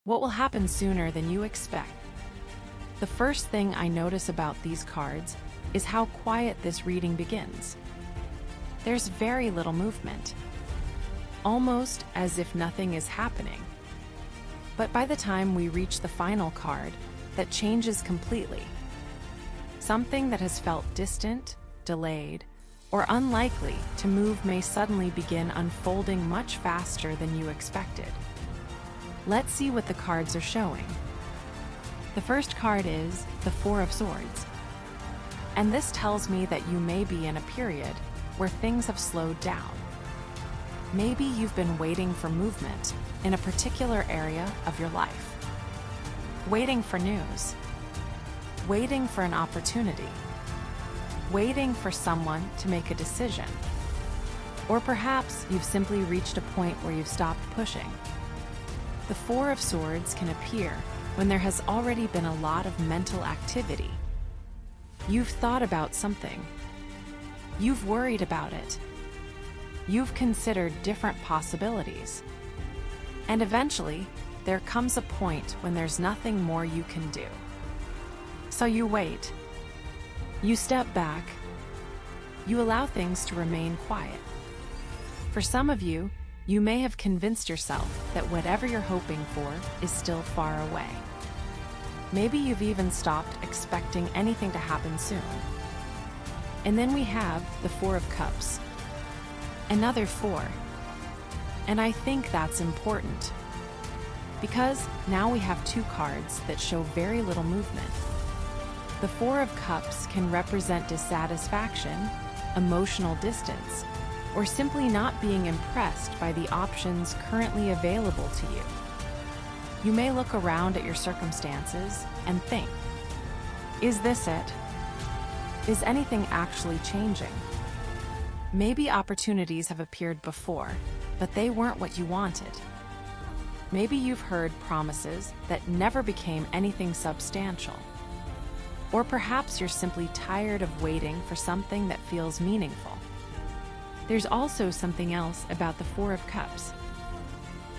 What will happen sooner than you expect? The first thing I notice about these cards is how quiet this reading begins. There's very little movement, almost as if nothing is happening. But by the time we reach the final card, that changes completely. Something that has felt distant, delayed, or unlikely to move may suddenly begin unfolding much faster than you expected. Let's see what the cards are showing. The first card is the Four of Swords. And this tells me that you may be in a period where things have slowed down. Maybe you've been waiting for movement in a particular area of your life. Waiting for news. Waiting for an opportunity. Waiting for someone to make a decision. Or perhaps you've simply reached a point where you've stopped pushing. The Four of Swords can appear when there has already been a lot of mental activity. You've thought about something. You've worried about it. You've considered different possibilities. And eventually, there comes a point when there's nothing more you can do. So you wait. You step back. You allow things to remain quiet. For some of you, you may have convinced yourself that whatever you're hoping for is still far away. Maybe you've even stopped expecting anything to happen soon. And then we have the Four of Cups. Another four. And I think that's important, because now we have two cards that show very little movement. The Four of Cups can represent dissatisfaction, emotional distance, or simply not being impressed by the options currently available to you. You may look around at your circumstances and think, is this it? Is anything actually changing? Maybe opportunities have appeared before, but they weren't what you wanted. Maybe you've heard promises that never became anything substantial. Or perhaps you're simply tired of waiting for something that feels meaningful. There's also something else about the Four of Cups.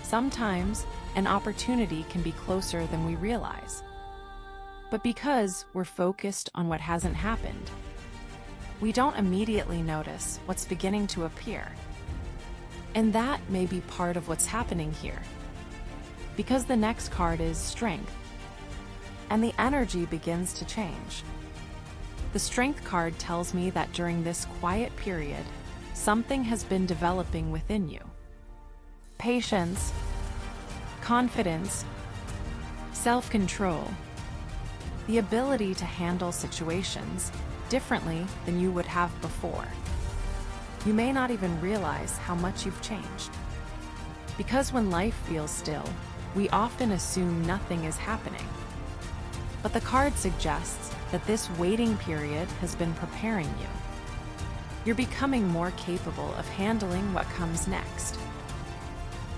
Sometimes an opportunity can be closer than we realize. But because we're focused on what hasn't happened, we don't immediately notice what's beginning to appear. And that may be part of what's happening here. Because the next card is Strength, and the energy begins to change. The Strength card tells me that during this quiet period, something has been developing within you. Patience, confidence, self-control, the ability to handle situations differently than you would have before. You may not even realize how much you've changed. Because when life feels still, we often assume nothing is happening. But the card suggests that this waiting period has been preparing you. You're becoming more capable of handling what comes next.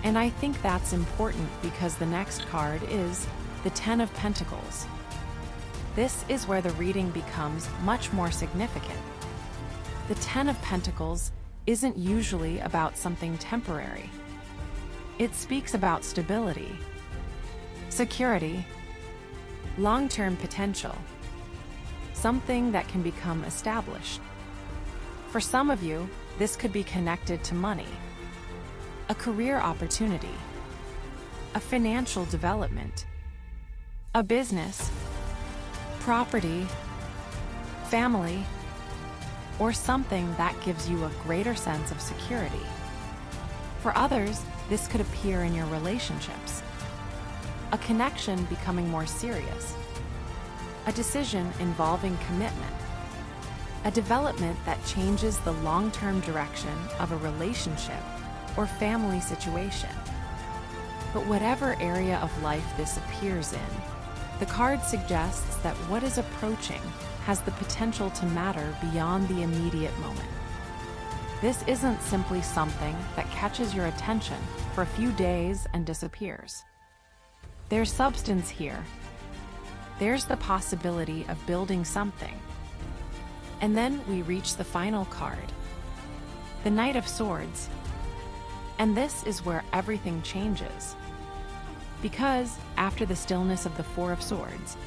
And I think that's important because the next card is the Ten of Pentacles. This is where the reading becomes much more significant. The Ten of Pentacles isn't usually about something temporary. It speaks about stability, security, long-term potential, something that can become established. For some of you, this could be connected to money, a career opportunity, a financial development, a business, property, family, or something that gives you a greater sense of security. For others, this could appear in your relationships, a connection becoming more serious, a decision involving commitment, a development that changes the long-term direction of a relationship or family situation. But whatever area of life this appears in, the card suggests that what is approaching has the potential to matter beyond the immediate moment. This isn't simply something that catches your attention for a few days and disappears. There's substance here. There's the possibility of building something. And then we reach the final card, the Knight of Swords. And this is where everything changes. Because after the stillness of the Four of Swords,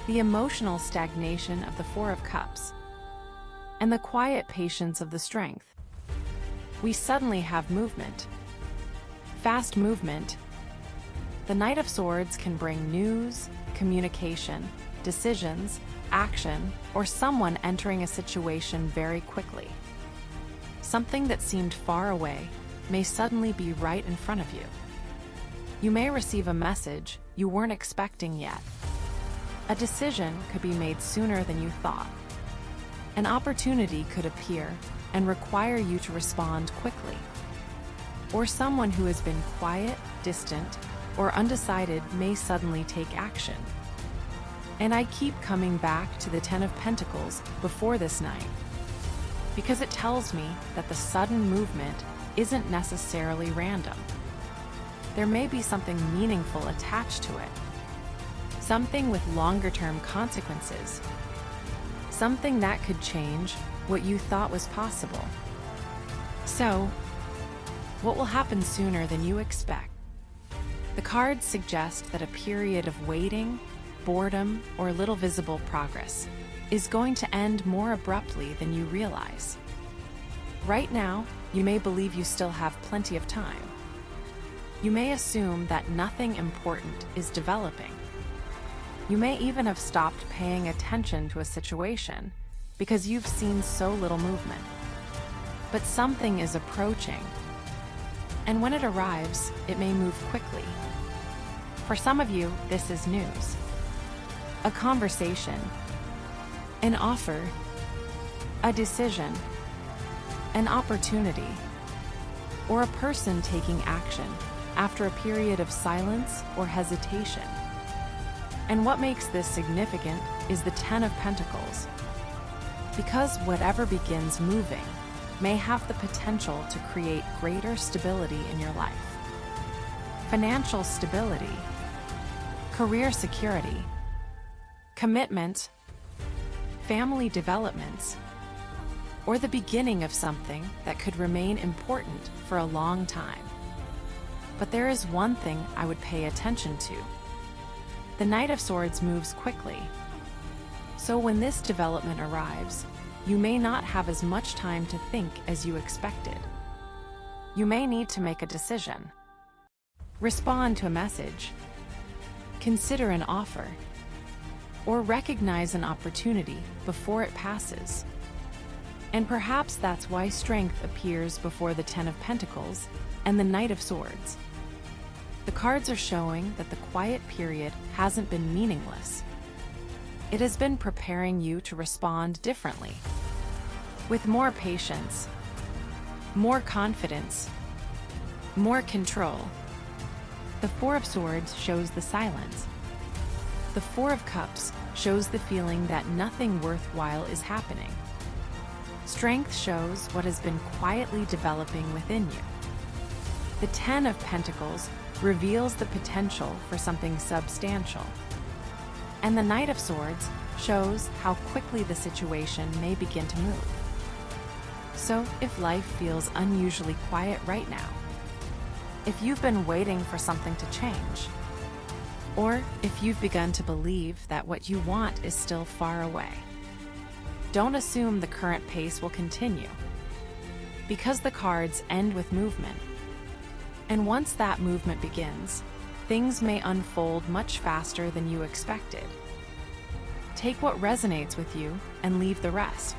the emotional stagnation of the Four of Cups, and the quiet patience of the Strength, we suddenly have movement. Fast movement. The Knight of Swords can bring news, communication, decisions, action, or someone entering a situation very quickly. Something that seemed far away may suddenly be right in front of you. You may receive a message you weren't expecting yet. A decision could be made sooner than you thought. An opportunity could appear and require you to respond quickly. Or someone who has been quiet, distant, or undecided may suddenly take action. And I keep coming back to the Ten of Pentacles before this night, because it tells me that the sudden movement isn't necessarily random. There may be something meaningful attached to it, something with longer-term consequences, something that could change what you thought was possible. So, what will happen sooner than you expect? The cards suggest that a period of waiting, boredom, or little visible progress is going to end more abruptly than you realize. Right now, you may believe you still have plenty of time. You may assume that nothing important is developing. You may even have stopped paying attention to a situation because you've seen so little movement. But something is approaching, and when it arrives, it may move quickly. For some of you, this is news. A conversation, an offer, a decision, an opportunity, or a person taking action after a period of silence or hesitation. And what makes this significant is the Ten of Pentacles, because whatever begins moving may have the potential to create greater stability in your life. Financial stability, career security, commitment, family developments, or the beginning of something that could remain important for a long time. But there is one thing I would pay attention to. The Knight of Swords moves quickly. So when this development arrives, you may not have as much time to think as you expected. You may need to make a decision, respond to a message, consider an offer, or recognize an opportunity before it passes. And perhaps that's why Strength appears before the Ten of Pentacles and the Knight of Swords. The cards are showing that the quiet period hasn't been meaningless. It has been preparing you to respond differently, with more patience, more confidence, more control. The Four of Swords shows the silence. The Four of Cups shows the feeling that nothing worthwhile is happening. Strength shows what has been quietly developing within you. The Ten of Pentacles reveals the potential for something substantial. And the Knight of Swords shows how quickly the situation may begin to move. So, if life feels unusually quiet right now, if you've been waiting for something to change, or if you've begun to believe that what you want is still far away, don't assume the current pace will continue, because the cards end with movement. And once that movement begins, things may unfold much faster than you expected. Take what resonates with you and leave the rest.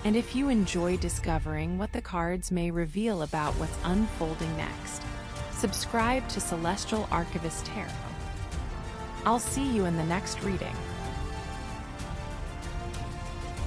And if you enjoy discovering what the cards may reveal about what's unfolding next, subscribe to Celestial Archivist Tarot. I'll see you in the next reading.